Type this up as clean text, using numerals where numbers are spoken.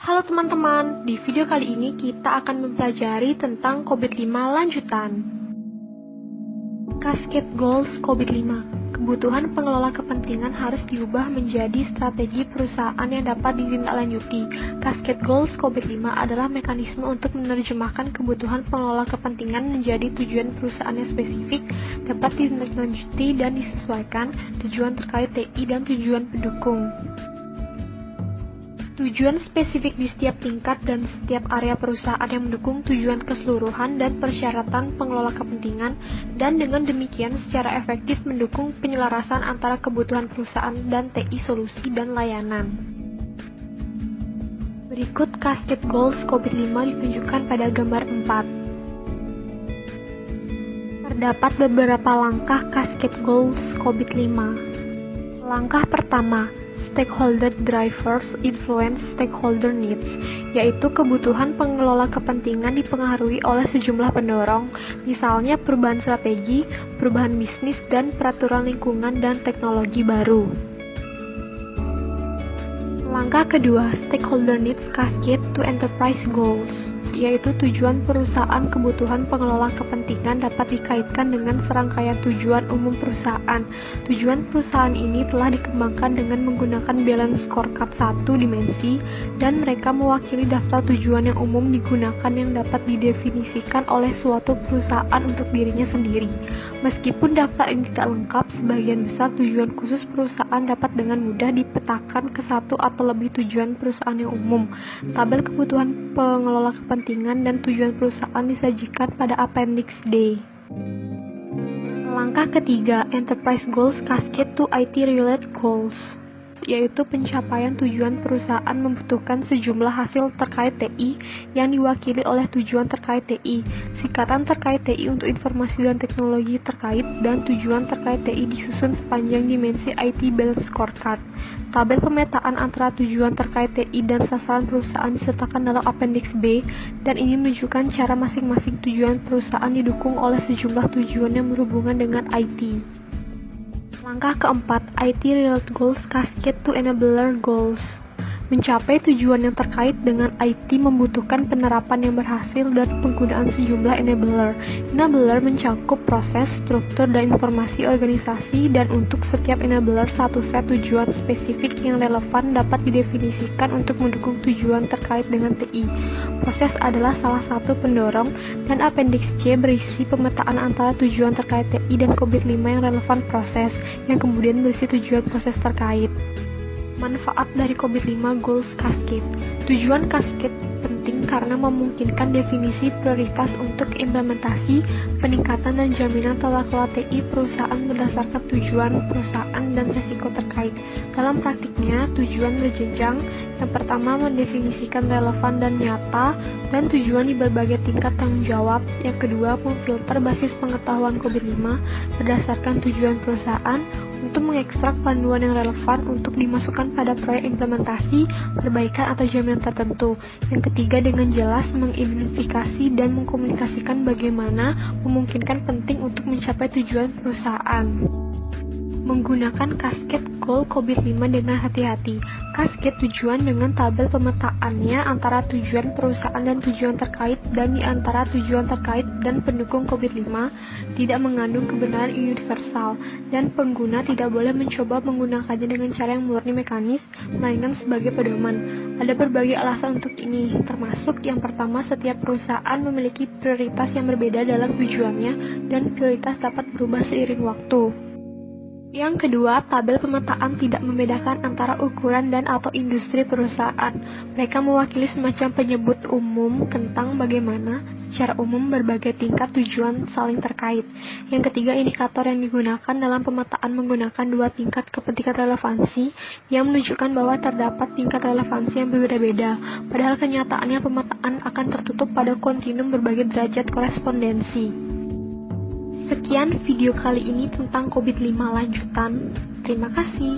Halo teman-teman, di video kali ini kita akan mempelajari tentang COVID-5 lanjutan. Cascade Goals COVID-5. Kebutuhan pengelola kepentingan harus diubah menjadi strategi perusahaan yang dapat ditindaklanjuti. Cascade Goals COVID-5 adalah mekanisme untuk menerjemahkan kebutuhan pengelola kepentingan menjadi tujuan perusahaan yang spesifik, dapat ditindaklanjuti dan disesuaikan, tujuan terkait TI dan tujuan pendukung. Tujuan spesifik di setiap tingkat dan setiap area perusahaan yang mendukung tujuan keseluruhan dan persyaratan pengelola kepentingan, dan dengan demikian secara efektif mendukung penyelarasan antara kebutuhan perusahaan dan TI solusi dan layanan. Berikut Cascade Goals COVID-5 ditunjukkan pada gambar 4. Terdapat beberapa langkah Cascade Goals COVID-5. Langkah pertama, Stakeholder Drivers Influence Stakeholder Needs, yaitu kebutuhan pengelola kepentingan dipengaruhi oleh sejumlah pendorong, misalnya perubahan strategi, perubahan bisnis, dan peraturan lingkungan dan teknologi baru. Langkah kedua, Stakeholder Needs Cascade to Enterprise Goals, yaitu tujuan perusahaan. Kebutuhan pengelola kepentingan dapat dikaitkan dengan serangkaian tujuan umum perusahaan. Tujuan perusahaan ini telah dikembangkan dengan menggunakan balance scorecard 1 dimensi, dan mereka mewakili daftar tujuan yang umum digunakan yang dapat didefinisikan oleh suatu perusahaan untuk dirinya sendiri. Meskipun daftar ini tidak lengkap, sebagian besar tujuan khusus perusahaan dapat dengan mudah dipetakan ke satu atau lebih tujuan perusahaan yang umum. Tabel kebutuhan pengelola kepentingan dan tujuan perusahaan disajikan pada Appendix D. Langkah ketiga, Enterprise Goals Cascade to IT-related Goals, yaitu pencapaian tujuan perusahaan membutuhkan sejumlah hasil terkait TI yang diwakili oleh tujuan terkait TI, singkatan terkait TI untuk informasi dan teknologi terkait, dan tujuan terkait TI disusun sepanjang dimensi IT Balance Scorecard. Tabel pemetaan antara tujuan terkait TI dan sasaran perusahaan disertakan dalam Appendix B, dan ini menunjukkan cara masing-masing tujuan perusahaan didukung oleh sejumlah tujuan yang berhubungan dengan IT. Langkah keempat, IT-related Goals Cascade to Enabler Goals. Mencapai tujuan yang terkait dengan IT membutuhkan penerapan yang berhasil dan penggunaan sejumlah enabler. Enabler mencakup proses, struktur, dan informasi organisasi, dan untuk setiap enabler satu set tujuan spesifik yang relevan dapat didefinisikan untuk mendukung tujuan terkait dengan TI. Proses adalah salah satu pendorong, dan Appendix C berisi pemetaan antara tujuan terkait TI dan COVID-5 yang relevan proses, yang kemudian berisi tujuan proses terkait. Manfaat dari COVID-5 Goals Cascade. Tujuan Cascade penting karena memungkinkan definisi prioritas untuk implementasi, peningkatan, dan jaminan tata kelola TI perusahaan berdasarkan tujuan perusahaan dan risiko terkait. Dalam praktiknya, tujuan berjenjang. Yang pertama, mendefinisikan relevan dan nyata, dan tujuan di berbagai tingkat tanggung jawab. Yang kedua, memfilter basis pengetahuan COVID-5 berdasarkan tujuan perusahaan untuk mengekstrak panduan yang relevan untuk dimasukkan pada proyek implementasi, perbaikan, atau jaminan tertentu. Yang ketiga, dengan jelas mengidentifikasi dan mengkomunikasikan bagaimana memungkinkan penting untuk mencapai tujuan perusahaan. Menggunakan Cascade Goal COVID-5 dengan hati-hati. Cascade tujuan dengan tabel pemetaannya antara tujuan perusahaan dan tujuan terkait, dan di antara tujuan terkait dan pendukung COVID-5 tidak mengandung kebenaran universal, dan pengguna tidak boleh mencoba menggunakannya dengan cara yang murni mekanis, melainkan sebagai pedoman. Ada berbagai alasan untuk ini, termasuk yang pertama, setiap perusahaan memiliki prioritas yang berbeda dalam tujuannya, dan prioritas dapat berubah seiring waktu. Yang kedua, tabel pemetaan tidak membedakan antara ukuran dan atau industri perusahaan. Mereka mewakili semacam penyebut umum tentang bagaimana secara umum berbagai tingkat tujuan saling terkait. Yang ketiga, indikator yang digunakan dalam pemetaan menggunakan dua tingkat kepentingan relevansi yang menunjukkan bahwa terdapat tingkat relevansi yang berbeda-beda. Padahal kenyataannya pemetaan akan tertutup pada kontinum berbagai derajat korespondensi. Sekian video kali ini tentang COVID-5 lanjutan. Terima kasih.